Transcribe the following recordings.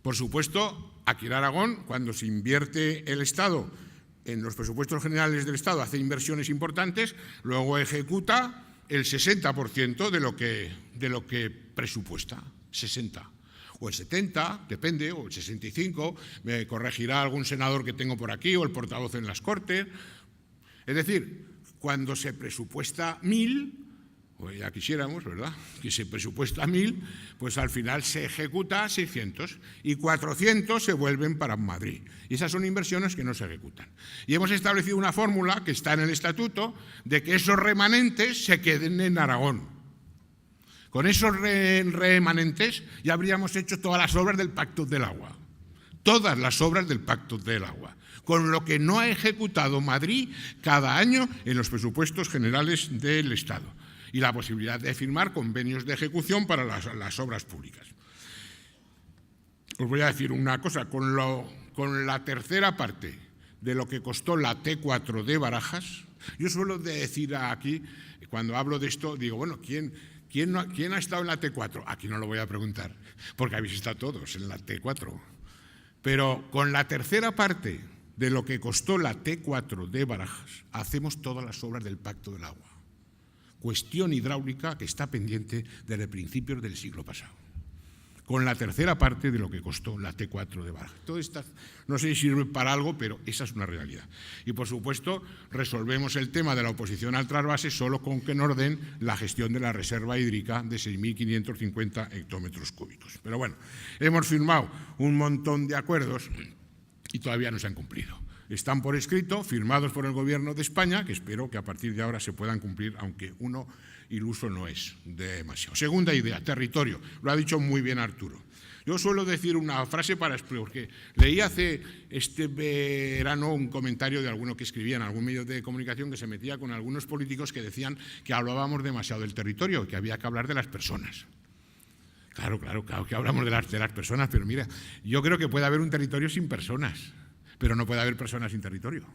Por supuesto, aquí en Aragón, cuando se invierte el Estado en los presupuestos generales del Estado, hace inversiones importantes, luego ejecuta el 60% de lo que presupuesta, 60%. O el 70%, depende, o el 65%, me corregirá algún senador que tengo por aquí, o el portavoz en las Cortes. Es decir, cuando se presupuesta 1.000, pues ya quisiéramos, ¿verdad?, que se presupuesta 1.000, pues al final se ejecuta 600 y 400 se vuelven para Madrid. Y esas son inversiones que no se ejecutan. Y hemos establecido una fórmula que está en el estatuto de que esos remanentes se queden en Aragón. Con esos remanentes ya habríamos hecho todas las obras del Pacto del Agua. Todas las obras del Pacto del Agua. Con lo que no ha ejecutado Madrid cada año en los presupuestos generales del Estado. Y la posibilidad de firmar convenios de ejecución para las obras públicas. Os voy a decir una cosa, con la tercera parte de lo que costó la T4 de Barajas, yo suelo decir aquí, cuando hablo de esto, digo, bueno, ¿quién ha estado en la T4? Aquí no lo voy a preguntar, porque habéis estado todos en la T4. Pero con la tercera parte de lo que costó la T4 de Barajas, hacemos todas las obras del Pacto del Agua. Cuestión hidráulica que está pendiente desde principios del siglo pasado. Con la tercera parte de lo que costó la T4 de Barajas. Todo esto no sé si sirve para algo, pero esa es una realidad. Y por supuesto, resolvemos el tema de la oposición al trasvase solo con que nos den la gestión de la reserva hídrica de 6.550 hectómetros cúbicos. Pero bueno, hemos firmado un montón de acuerdos y todavía no se han cumplido. Están por escrito, firmados por el Gobierno de España, que espero que a partir de ahora se puedan cumplir, aunque uno iluso no es demasiado. Segunda idea, territorio. Lo ha dicho muy bien Arturo. Yo suelo decir una frase porque leí hace este verano un comentario de alguno que escribía en algún medio de comunicación que se metía con algunos políticos que decían que hablábamos demasiado del territorio, que había que hablar de las personas. Claro que hablamos de las personas, pero mira, yo creo que puede haber un territorio sin personas. Pero no puede haber personas sin territorio.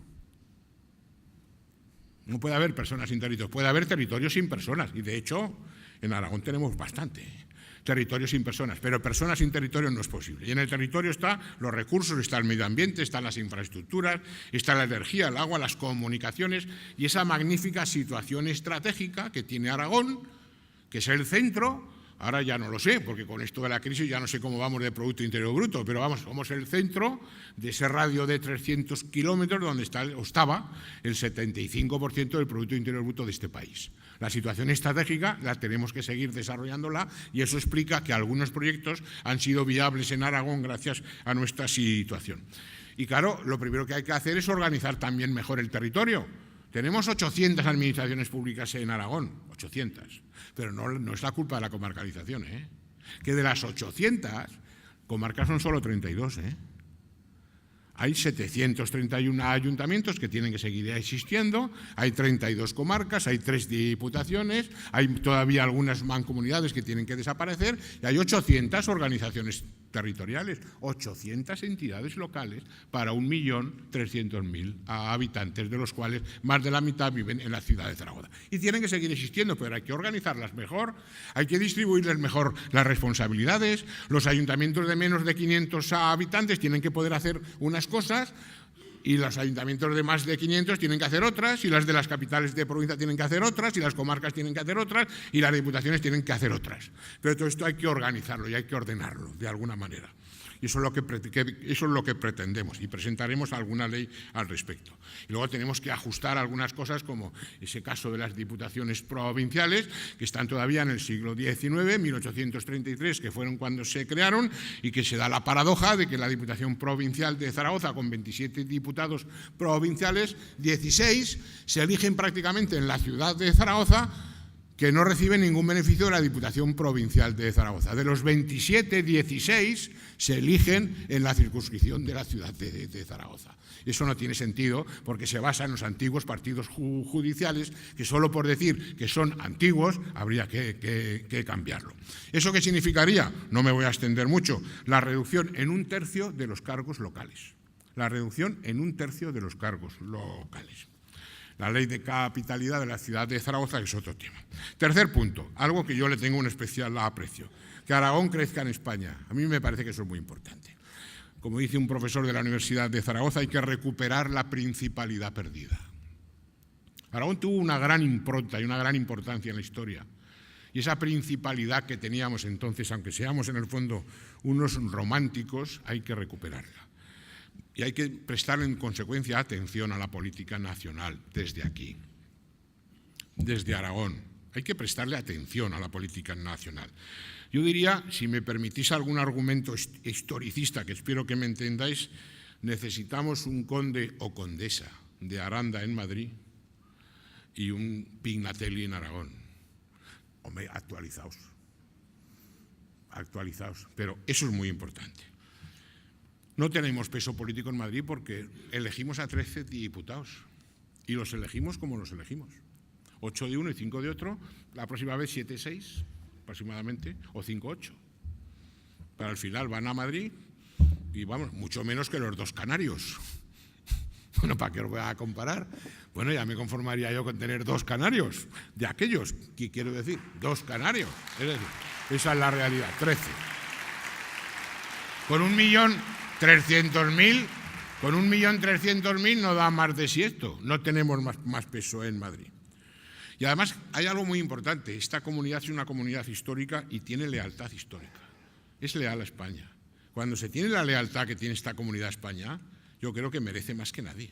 No puede haber personas sin territorio. Puede haber territorios sin personas. Y de hecho, en Aragón tenemos bastante territorios sin personas. Pero personas sin territorio no es posible. Y en el territorio están los recursos, está el medio ambiente, están las infraestructuras, está la energía, el agua, las comunicaciones y esa magnífica situación estratégica que tiene Aragón, que es el centro. Ahora ya no lo sé, porque con esto de la crisis ya no sé cómo vamos de Producto Interior Bruto, pero vamos, somos el centro de ese radio de 300 kilómetros donde estaba el 75% del Producto Interior Bruto de este país. La situación estratégica la tenemos que seguir desarrollándola y eso explica que algunos proyectos han sido viables en Aragón gracias a nuestra situación. Y claro, lo primero que hay que hacer es organizar también mejor el territorio. Tenemos 800 administraciones públicas en Aragón, 800, pero no es la culpa de la comarcalización, que de las 800, comarcas son solo 32, Hay 731 ayuntamientos que tienen que seguir existiendo, hay 32 comarcas, hay 3 diputaciones, hay todavía algunas mancomunidades que tienen que desaparecer y hay 800 organizaciones territoriales, 800 entidades locales para 1.300.000 habitantes, de los cuales más de la mitad viven en la ciudad de Zaragoza. Y tienen que seguir existiendo, pero hay que organizarlas mejor, hay que distribuirles mejor las responsabilidades. Los ayuntamientos de menos de 500 habitantes tienen que poder hacer unas cosas y los ayuntamientos de más de 500 tienen que hacer otras, y las de las capitales de provincia tienen que hacer otras, y las comarcas tienen que hacer otras, y las diputaciones tienen que hacer otras. Pero todo esto hay que organizarlo y hay que ordenarlo de alguna manera. Y eso es lo que pretendemos, y presentaremos alguna ley al respecto. Y luego tenemos que ajustar algunas cosas, como ese caso de las diputaciones provinciales, que están todavía en el siglo XIX, 1833, que fueron cuando se crearon, y que se da la paradoja de que la Diputación Provincial de Zaragoza, con 27 diputados provinciales, 16 se eligen prácticamente en la ciudad de Zaragoza, que no reciben ningún beneficio de la Diputación Provincial de Zaragoza. De los 27, 16 se eligen en la circunscripción de la ciudad de Zaragoza. Eso no tiene sentido porque se basa en los antiguos partidos judiciales, que solo por decir que son antiguos habría que cambiarlo. ¿Eso qué significaría? No me voy a extender mucho. La reducción en 1/3 de los cargos locales. La reducción en 1/3 de los cargos locales. La ley de capitalidad de la ciudad de Zaragoza es otro tema. Tercer punto, algo que yo le tengo un especial aprecio, que Aragón crezca en España. A mí me parece que eso es muy importante. como dice un profesor de la Universidad de Zaragoza, hay que recuperar la principalidad perdida. Aragón tuvo una gran impronta y una gran importancia en la historia. Y esa principalidad que teníamos entonces, aunque seamos en el fondo unos románticos, hay que recuperarla. Y hay que prestar en consecuencia atención a la política nacional desde aquí, desde Aragón. Hay que prestarle atención a la política nacional. Yo diría, si me permitís algún argumento historicista, que espero que me entendáis, necesitamos un conde o condesa de Aranda en Madrid y un Pignatelli en Aragón. Hombre, actualizaos, pero eso es muy importante. No tenemos peso político en Madrid porque elegimos a 13 diputados y los elegimos como los elegimos. 8 de uno y 5 de otro, la próxima vez 7-6 aproximadamente, o 5-8. Para el final van a Madrid y vamos, mucho menos que los 2 canarios. Bueno, ¿para qué os voy a comparar? Bueno, ya me conformaría yo con tener 2 canarios, de aquellos, ¿qué quiero decir? 2 canarios, es decir, esa es la realidad, 13. Con 1.300.000 no da más de si esto, no tenemos más peso en Madrid. Y además hay algo muy importante, esta comunidad es una comunidad histórica y tiene lealtad histórica, es leal a España. Cuando se tiene la lealtad que tiene esta comunidad a España, yo creo que merece más que nadie.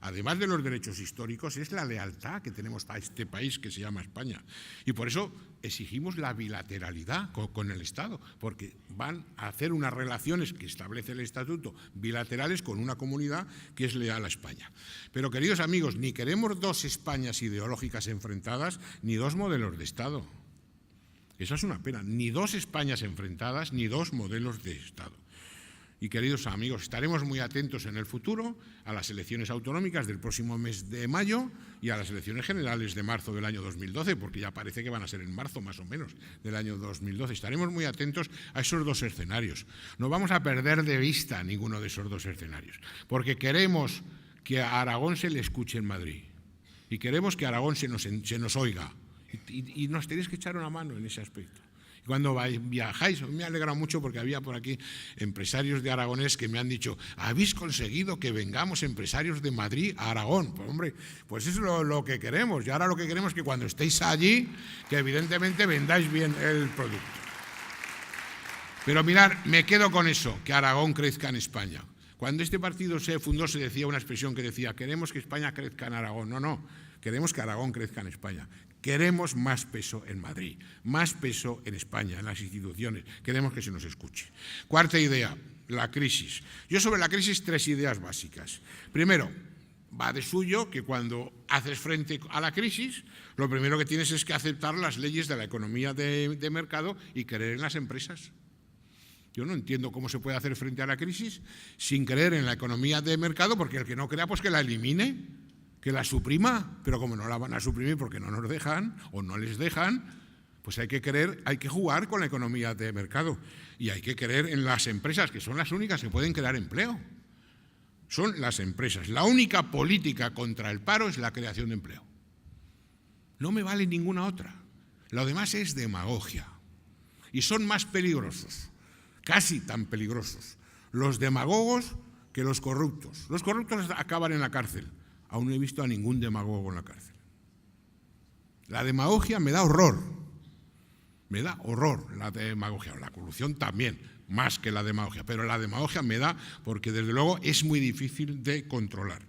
Además de los derechos históricos, es la lealtad que tenemos a este país que se llama España. Y por eso exigimos la bilateralidad con el Estado, porque van a hacer unas relaciones que establece el Estatuto bilaterales con una comunidad que es leal a España. Pero, queridos amigos, ni queremos 2 Españas ideológicas enfrentadas, ni 2 modelos de Estado. Esa es una pena, ni 2 Españas enfrentadas, ni 2 modelos de Estado. Y, queridos amigos, estaremos muy atentos en el futuro a las elecciones autonómicas del próximo mes de mayo y a las elecciones generales de marzo del año 2012, porque ya parece que van a ser en marzo más o menos del año 2012. Estaremos muy atentos a esos 2 escenarios. No vamos a perder de vista ninguno de esos 2 escenarios, porque queremos que a Aragón se le escuche en Madrid y queremos que Aragón se nos oiga y nos tenéis que echar una mano en ese aspecto. Cuando viajáis, me ha alegrado mucho porque había por aquí empresarios de Aragonés que me han dicho, habéis conseguido que vengamos empresarios de Madrid a Aragón. Pues hombre, pues eso es lo que queremos. Y ahora lo que queremos es que cuando estéis allí, que evidentemente vendáis bien el producto. Pero mirad, me quedo con eso, que Aragón crezca en España. Cuando este partido se fundó se decía una expresión que decía, queremos que España crezca en Aragón. No, queremos que Aragón crezca en España. Queremos más peso en Madrid, más peso en España, en las instituciones. Queremos que se nos escuche. 4ª idea, la crisis. Yo sobre la crisis 3 ideas básicas. Primero, va de suyo que cuando haces frente a la crisis, lo primero que tienes es que aceptar las leyes de la economía de mercado y creer en las empresas. Yo no entiendo cómo se puede hacer frente a la crisis sin creer en la economía de mercado, porque el que no crea, pues que la elimine, que la suprima, pero como no la van a suprimir porque no nos dejan o no les dejan, pues hay que jugar con la economía de mercado y hay que creer en las empresas, que son las únicas que pueden crear empleo. Son las empresas. La única política contra el paro es la creación de empleo. No me vale ninguna otra. Lo demás es demagogia. Y son más peligrosos, casi tan peligrosos, los demagogos que los corruptos. Los corruptos acaban en la cárcel. Aún no he visto a ningún demagogo en la cárcel. La demagogia me da horror. Me da horror la demagogia. La corrupción también, más que la demagogia. Pero la demagogia me da porque, desde luego, es muy difícil de controlar.